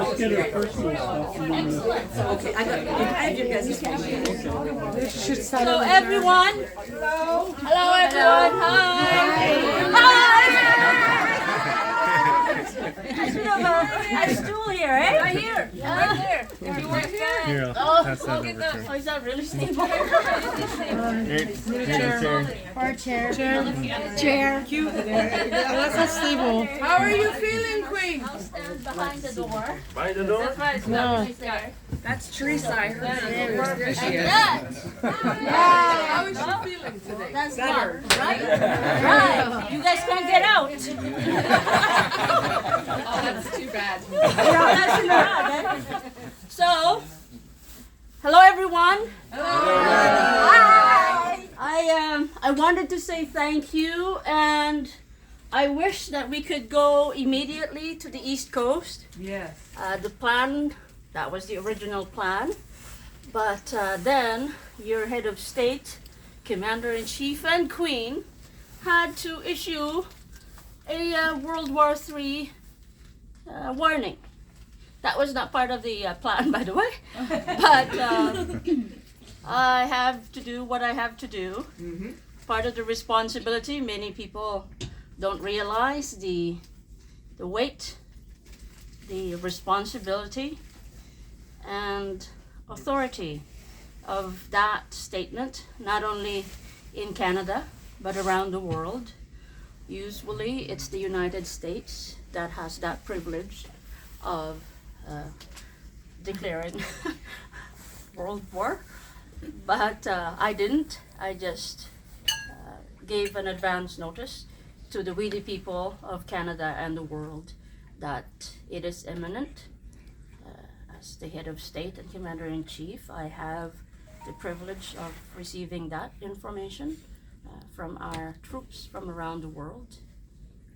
Let's get our personal stuff. And then Okay, I have your guys' So everyone, hello everyone, hi. I should have a stool here, eh? Right here, right there. If you want to. Here, Oh, pass that over to her. oh, is that really stable? Chair. Cute. That's not stable. How are you feeling, Queen? I'll stand behind the door. By the door? That's right, No. it's there. That's Teresa. I heard her. There she And is. that, How is she feeling today? that's Better. fun, right? Right, you guys can't get out. Oh, that's too bad. That's too bad, eh? So, hello everyone. Hi. I wanted to say thank you, and I wish that we could go immediately to the East Coast. Yes. The plan, that was the original plan, but then your head of state, Commander-in-Chief and Queen had to issue a World War III warning. That was not part of the plan, by the way, but I have to do what I have to do. Mm-hmm. Part of the responsibility, many people don't realize the weight, the responsibility, and authority of that statement, not only in Canada, but around the world. Usually, it's the United States that has that privilege of declaring World War, but I didn't. I just gave an advance notice to the we the people of Canada and the world that it is imminent. As the head of state and commander-in-chief, I have the privilege of receiving that information from our troops from around the world.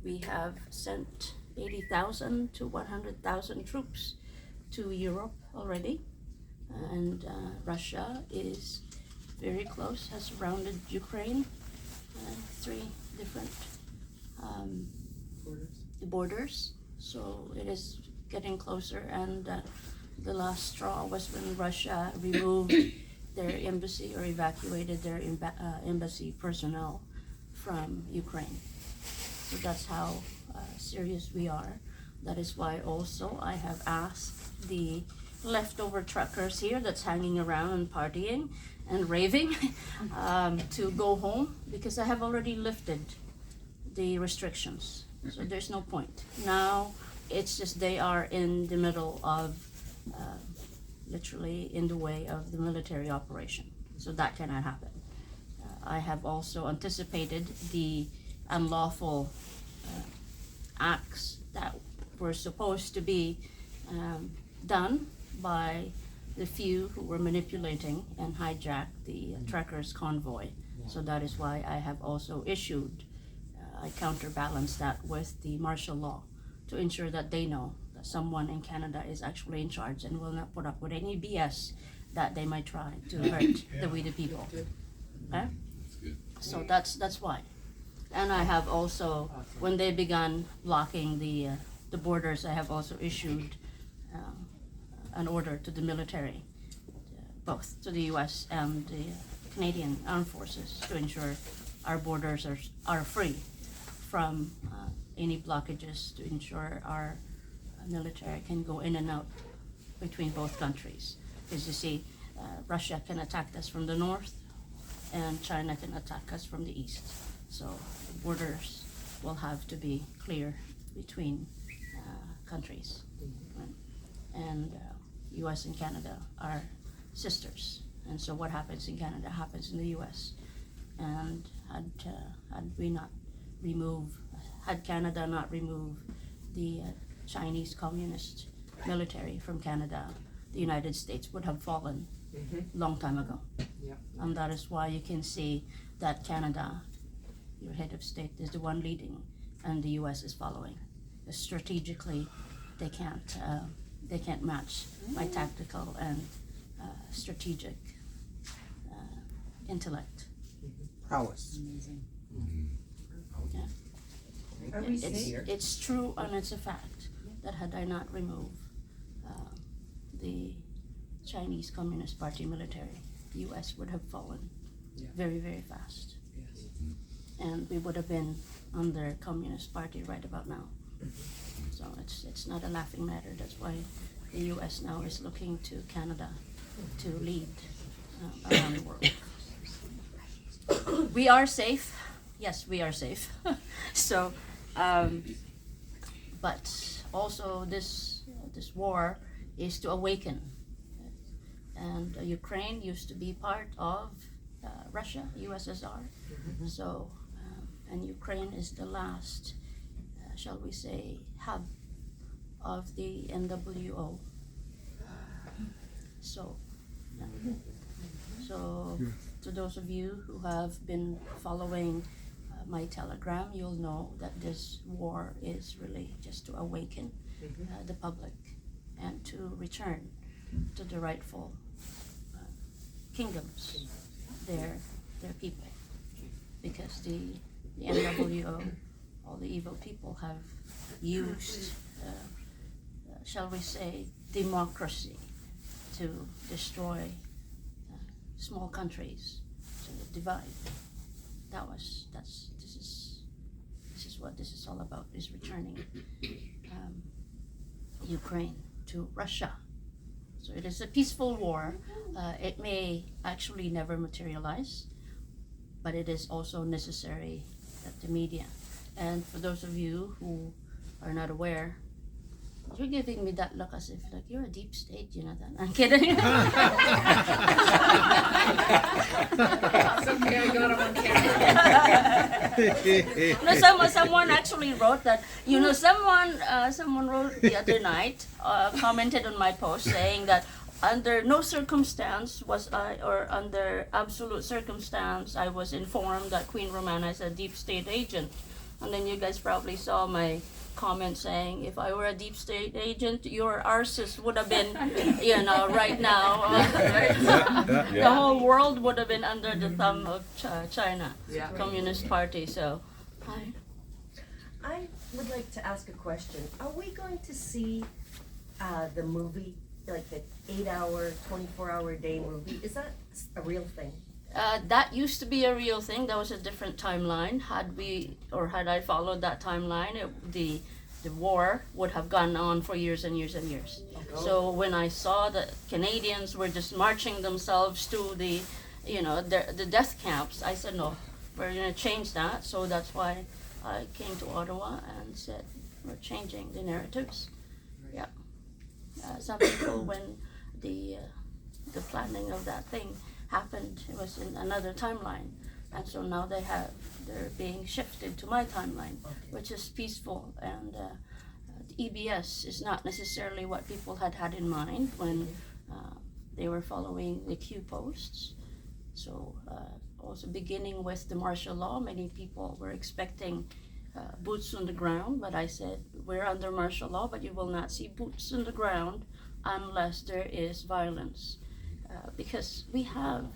We have sent 80,000 to 100,000 troops to Europe already, and Russia is very close, has surrounded Ukraine, 3 different borders, so it is getting closer, and the last straw was when Russia removed their embassy or evacuated their embassy personnel from Ukraine. So that's how serious we are. That is why also I have asked the leftover truckers here that's hanging around and partying and raving to go home, because I have already lifted the restrictions. So there's no point. Now it's just they are in the middle of literally in the way of the military operation. So that cannot happen. I have also anticipated the unlawful acts that were supposed to be done by the few who were manipulating and hijacked the truckers' convoy. So that is why I have also issued, I counterbalance that with the martial law to ensure that they know that someone in Canada is actually in charge and will not put up with any BS that they might try to hurt the we the people. Okay? So that's why. And I have also, when they began blocking the borders, I have also issued an order to the military, both to the U.S. and the Canadian Armed Forces, to ensure our borders are free from any blockages, to ensure our military can go in and out between both countries. Because you see, Russia can attack us from the north, and China can attack us from the east. So the borders will have to be clear between countries. And U.S. and Canada are sisters. And so what happens in Canada happens in the U.S. And had Canada not removed the Chinese Communist military from Canada, the United States would have fallen long time ago. Yeah. And that is why you can see that Canada, your head of state, is the one leading, and the U.S. is following. Strategically, they can't match my tactical and strategic intellect. Prowess. Are we It's true, and it's a fact that had I not removed the Chinese Communist Party military, the U.S. would have fallen very, very fast. Yes. And we would have been under Communist Party right about now. So it's not a laughing matter. That's why the U.S. now is looking to Canada to lead around the world. We are safe. Yes, we are safe. So, but also this war is to awaken. And Ukraine used to be part of Russia, USSR. So, and Ukraine is the last, shall we say, hub of the NWO. So, to those of you who have been following my telegram, you'll know that this war is really just to awaken the public and to return to the rightful kingdoms, their people, because the NWO, all the evil people have used, shall we say, democracy to destroy small countries, to divide. This is what this is all about, is returning Ukraine to Russia. So it is a peaceful war. It may actually never materialize, but it is also necessary that the media. And for those of you who are not aware, you're giving me that look as if like you're a deep state, Jonathan. I'm kidding. It's okay, I got him on camera. No, someone actually wrote that. Someone wrote the other night, commented on my post saying that under no circumstance was I, or under absolute circumstance, I was informed that Queen Romana is a deep state agent. And then you guys probably saw my comment saying, if I were a deep state agent, your arses would have been, right now, the whole world would have been under the thumb of China, Communist Party. So, I would like to ask a question. Are we going to see the movie, like the 8-hour, 24-hour day movie? Is that a real thing? that used to be a real thing. That was a different timeline. Had I followed that timeline, the war would have gone on for years and years and years. So when I saw that Canadians were just marching themselves to the death camps, I said, no, we're going to change that. So that's why I came to Ottawa and said, we're changing the narratives. Yeah. Some people, when the planning of that thing happened, it was in another timeline. And so now they're being shifted to my timeline, which is peaceful. And EBS is not necessarily what people had in mind when they were following the Q posts. So also beginning with the martial law, many people were expecting boots on the ground, but I said, we're under martial law, but you will not see boots on the ground unless there is violence. Because we have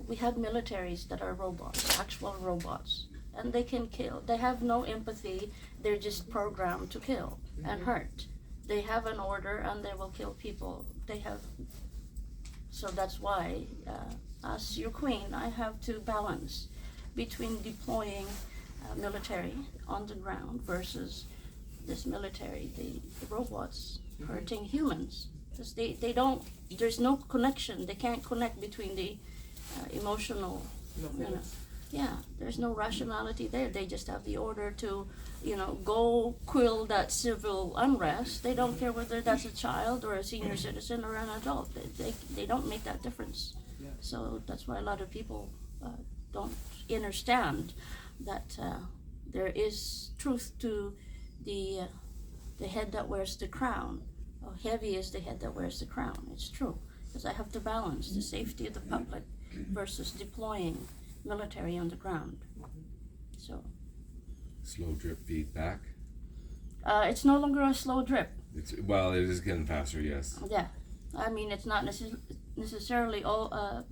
militaries that are robots, actual robots, and they can kill. They have no empathy. They're just programmed to kill and hurt. They have an order and they will kill people. So that's why, as your queen, I have to balance between deploying military on the ground versus this military, the robots hurting humans. Because they don't, there's no connection. They can't connect between the emotional, there's no rationality there. They just have the order to, go quell that civil unrest. They don't care whether that's a child or a senior citizen or an adult. They don't make that difference. So that's why a lot of people don't understand that there is truth to the head that wears the crown. How heavy is the head that wears the crown? It's true, because I have to balance the safety of the public versus deploying military on the ground. So slow drip feedback. it's no longer a slow drip. It is getting faster. Yes. Yeah, I mean it's not necessarily all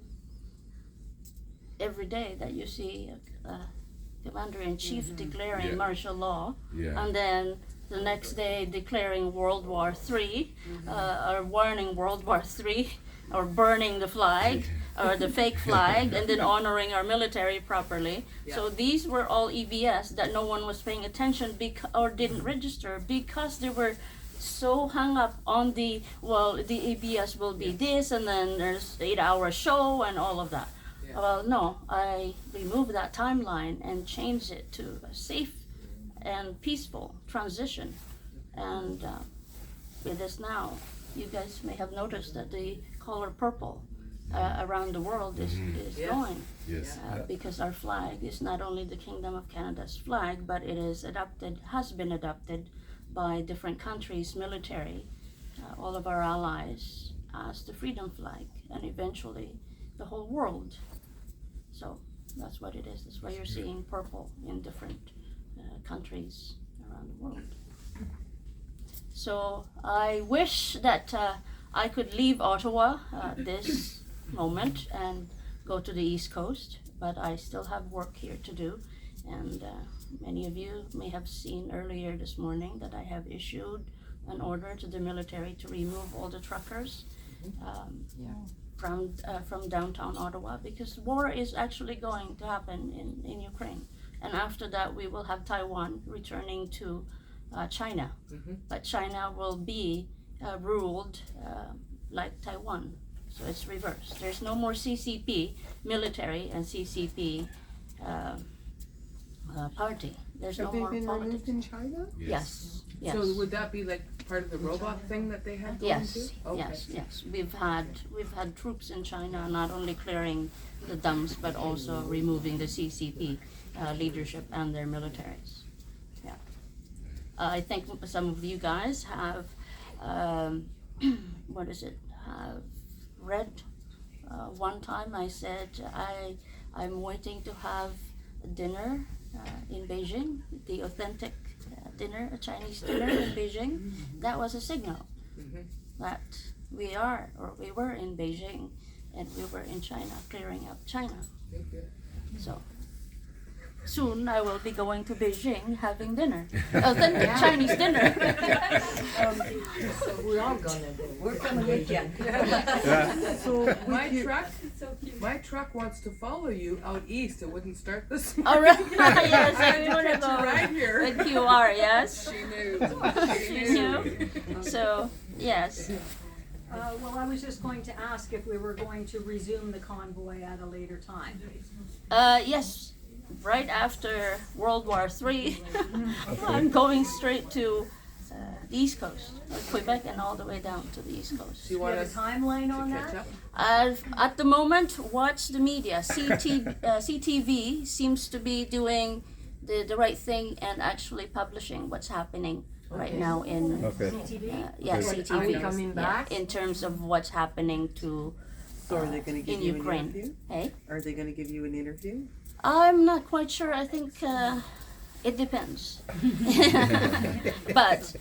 every day that you see a commander-in-chief declaring martial law, and then the next day declaring World War III, or warning World War III, or burning the flag, or the fake flag, and then honoring our military properly. So these were all EBS that no one was paying attention or didn't register because they were so hung up on the EBS will be this, and then there's 8-hour show and all of that. Well, no, I removed that timeline and changed it to a safe and peaceful transition. And it is now, you guys may have noticed that the color purple around the world is going. Yes. Because our flag is not only the Kingdom of Canada's flag, but it is has been adopted by different countries' military, all of our allies, as the freedom flag, and eventually the whole world. So that's what it is. That's why you're seeing purple in different countries around the world. So I wish that I could leave Ottawa this moment and go to the East Coast, but I still have work here to do. And many of you may have seen earlier this morning that I have issued an order to the military to remove all the truckers from downtown Ottawa, because war is actually going to happen in Ukraine. And after that, we will have Taiwan returning to China. But China will be ruled like Taiwan. So it's reversed. There's no more CCP military and CCP party. There's no more politics. in China? Yes. Yes. So would that be like part of the robot thing that they had going Yes, too? Okay. yes. We've had troops in China not only clearing the dumps but also removing the CCP leadership and their militaries. Yeah. I think some of you guys have have read one time I said I'm waiting to have dinner in Beijing, the authentic dinner, a Chinese dinner in Beijing. That was a signal that we were in Beijing and we were in China, clearing up China. So soon I will be going to Beijing having dinner, authentic Chinese dinner. So we're all gonna do. We're coming with you. So My truck wants to follow you out east. It wouldn't start this All morning. right, yes, I want to go right here. with QR, yes. She knew. She knew. So, yes. Well, I was just going to ask if we were going to resume the convoy at a later time. Yes, right after World War III, I'm going straight to the East Coast, Quebec, and all the way down to the East Coast. Do you Do you want have us a timeline on to catch that? up? At the moment, watch the media. CTV seems to be doing the right thing and actually publishing what's happening right now in CTV? CTV. Are we coming back? In terms of what's happening to So are they gonna give in you Ukraine. an interview? Hey, Are they gonna give you an interview? I'm not quite sure. I think it depends. But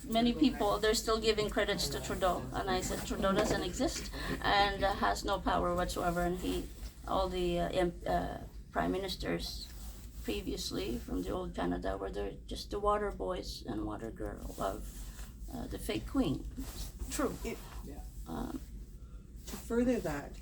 many people, they're still giving credits to Trudeau, and I said Trudeau doesn't exist and has no power whatsoever. And all the prime ministers previously from the old Canada were just the water boys and water girl of the fake queen. True. To further that,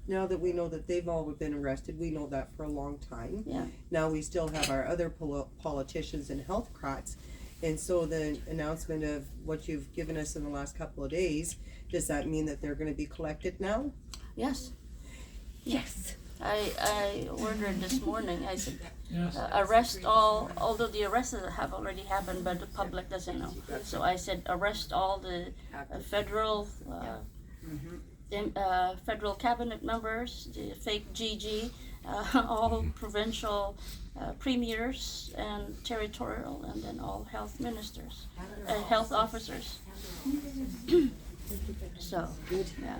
now that we know that they've all been arrested, we know that for a long time. Yeah. Now we still have our other politicians and healthcrats. And so the announcement of what you've given us in the last couple of days, does that mean that they're gonna be collected now? Yes. Yes. I ordered this morning, I said, arrest all, although the arrests have already happened, but the public doesn't know. So I said, arrest all the federal federal cabinet members, the fake GG, all provincial premiers and territorial, and then all health ministers, health officers. So, yeah.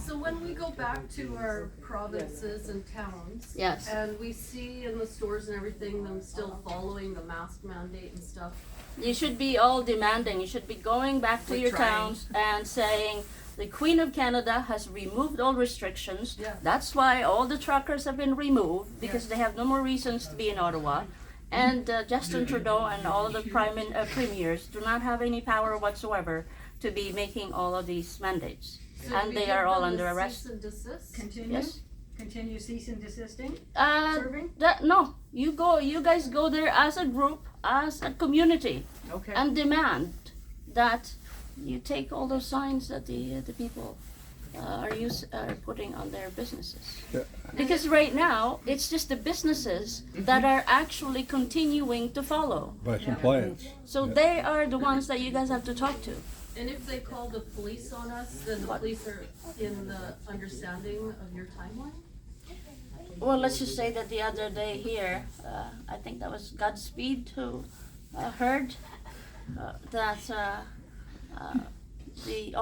So when we go back to our provinces and towns. Yes. And we see in the stores and everything them still following the mask mandate and stuff. You should be all demanding. You should be going back to your towns and saying, the Queen of Canada has removed all restrictions. Yeah. That's why all the truckers have been removed, because they have no more reasons to be in Ottawa. And Justin Trudeau and all of the premiers do not have any power whatsoever to be making all of these mandates. So And we they give are all them under a arrest. cease and desist? Continue, Yes. continue cease and desisting, Uh, serving? no, you guys go there as a group, as a community, Okay. and demand that you take all those signs that the people are putting on their businesses. Yeah. Because right now, it's just the businesses that are actually continuing to follow. By compliance. So they are the ones that you guys have to talk to. And if they call the police on us, then the police are in the understanding of your timeline? Well, let's just say that the other day here, I think that was Godspeed who heard that the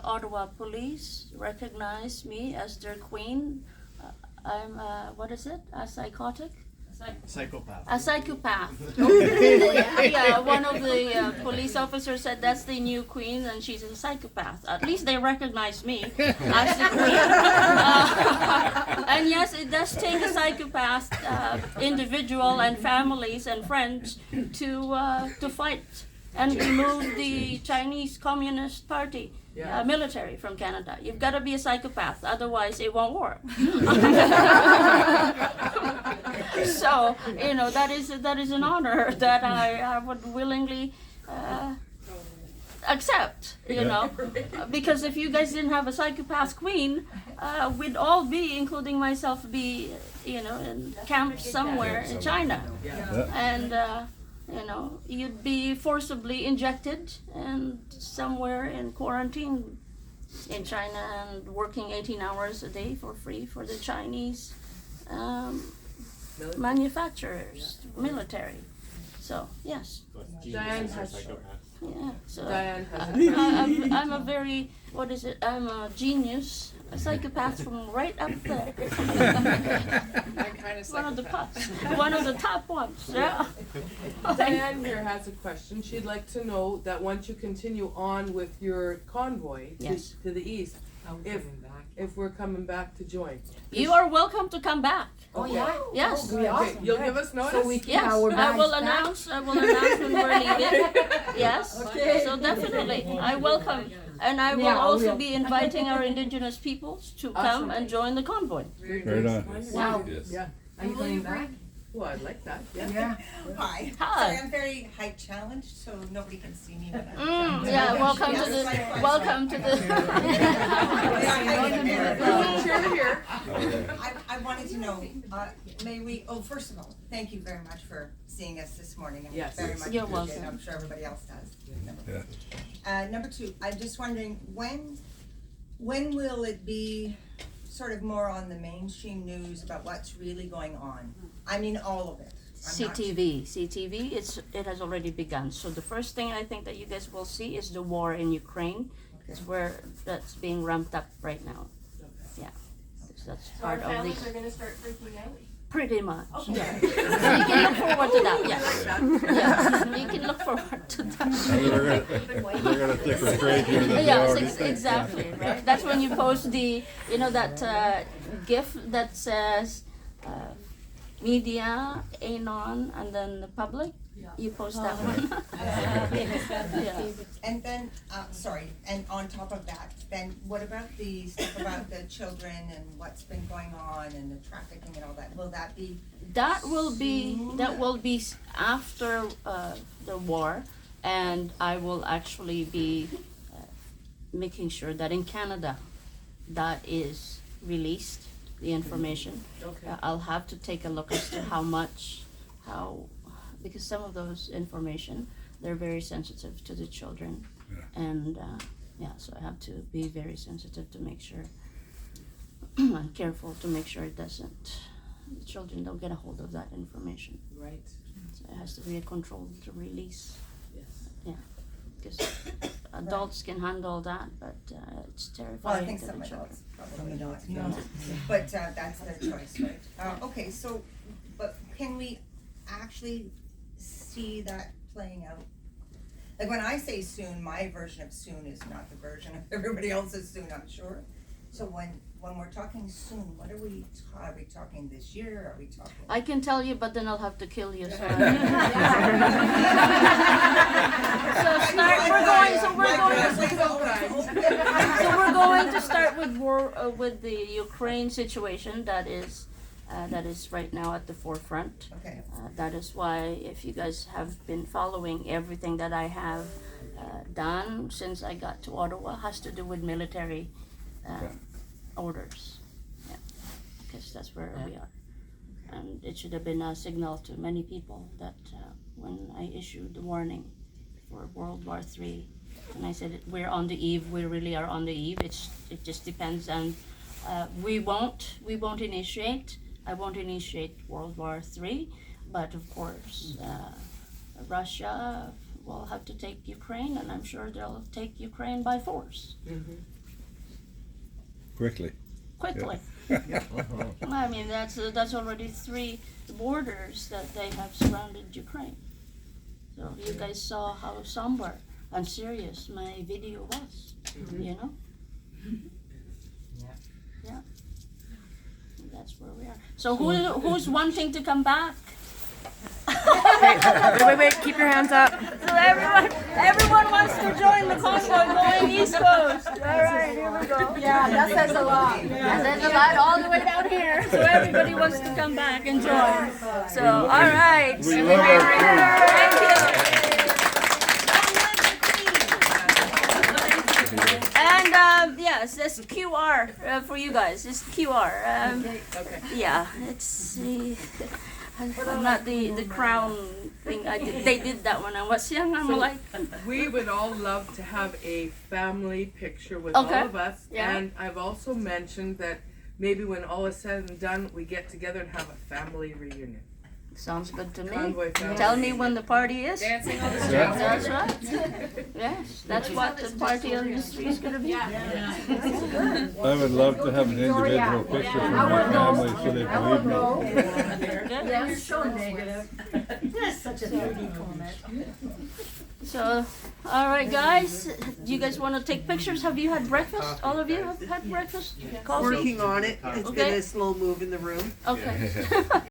Ottawa police recognized me as their queen. I'm what is it? A psychotic? Psychopath. A psychopath. Yeah, one of the police officers said that's the new queen and she's a psychopath. At least they recognize me as the queen. And yes, it does take a psychopath individual and families and friends to fight and remove the Chinese Communist Party military from Canada. You've got to be a psychopath, otherwise it won't work. So, that is an honor that I would willingly accept, because if you guys didn't have a psychopath queen, we'd all be, including myself, be, in camps somewhere in China. And, you'd be forcibly injected and somewhere in quarantine in China and working 18 hours a day for free for the Chinese manufacturers, military. So, yes. Diane has, Yeah, so Diane has I'm a very, what is it? I'm a genius, a psychopath from right up there. One of the one of the top ones. Yeah. Diane here has a question. She'd like to know that once you continue on with your convoy Yes. to the east, if we're coming back to join. You are welcome to come back. Oh, yeah? Yes. Okay, you'll give us notice? Yes, I will announce when we're leaving. Yes. Okay. So definitely, I welcome, and I will also be inviting our indigenous peoples to come Awesome. and join the convoy. Right on. Wow. Yes. Yeah. Are you going back? Well, I'd like that, yeah. Hi. Hi. Sorry, I'm very height challenged, so nobody can see me when I'm. Yeah. Welcome to the. Welcome to the. Chair here. I wanted to know, first of all, thank you very much for seeing us this morning. And Yes. very much You're appreciate it. welcome. I'm sure everybody else does. Yeah. Number two, I'm just wondering, when will it be sort of more on the mainstream news about what's really going on? I mean, all of it. I'm not- CTV, it has already begun. So the first thing I think that you guys will see is the war in Ukraine. It's where that's being ramped up right now. Yeah, that's So our part of families the. are gonna start freaking out? Pretty much. Okay. Yeah. So you can look forward to that. Yeah. Yeah. You can look forward to that. They're gonna think we're crazy. than they Yes, already think. exactly. Right. That's when you post the, that GIF that says. Media, anon, and then the public. You post that one. Yeah. And then, and on top of that, then what about the stuff about the children and what's been going on and the trafficking and all that? Will that be? That will be after the war, and I will actually be making sure that in Canada, that is released, the information. Okay. I'll have to take a look as to because some of those information, they're very sensitive to the children. And so I have to be very sensitive to make sure, and careful to make sure the children don't get a hold of that information. Right, So it has to be a controlled release, yes. because adults can handle that, but it's Well, I terrifying think to some the children. adults probably not. But that's their choice, right? Okay, so, but can we actually see that playing out? Like when I say soon, my version of soon is not the version of everybody else's soon, I'm sure. So when when we're talking soon, what are we talking this year, are we talking? I can tell you, but then I'll have to kill you. So, so we're going to start with with the Ukraine situation that is right now at the forefront. Okay. That is why, if you guys have been following, everything that I have done since I got to Ottawa has to do with military orders. Yeah, because that's where we are. And it should have been a signal to many people that when I issued the warning for World War III, and I said we're on the eve, we really are on the eve. It just depends, and we won't initiate. I won't initiate World War III, but of course, Russia will have to take Ukraine, and I'm sure they'll take Ukraine by force. Quickly. Quickly. I mean, that's already 3 borders that they have surrounded Ukraine. So you guys saw how somber and serious my video was, you know? Yeah. And that's where we are. So who's wanting to come back? Wait, keep your hands up. So everyone wants to join the convoy going East Coast. All right, here we go. Yeah, that says a lot. That says a lot all the way down here. So everybody wants to come back and join. So, all right. We love our Thank you. And yes, this QR for you guys. This QR. Okay. Yeah, it's I'm not the crown thing. They did that when I was young. I'm like, We would all love to have a family picture with Okay. all of us. Yeah. And I've also mentioned that maybe when all is said and done, we get together and have a family reunion. sounds good to me. Convoy family. Tell me when the party is. Dancing on the Yeah. That's right. Yes, that's what the party on the street is gonna be. I would love to have an individual picture from my family so they believe me. Yeah, you're so negative. That's such a 3D comment. So, all right, guys. Do you guys want to take pictures? Have you had breakfast? All of you have had breakfast? Coffee? Working on it. It's Okay. been a slow move in the room. Okay.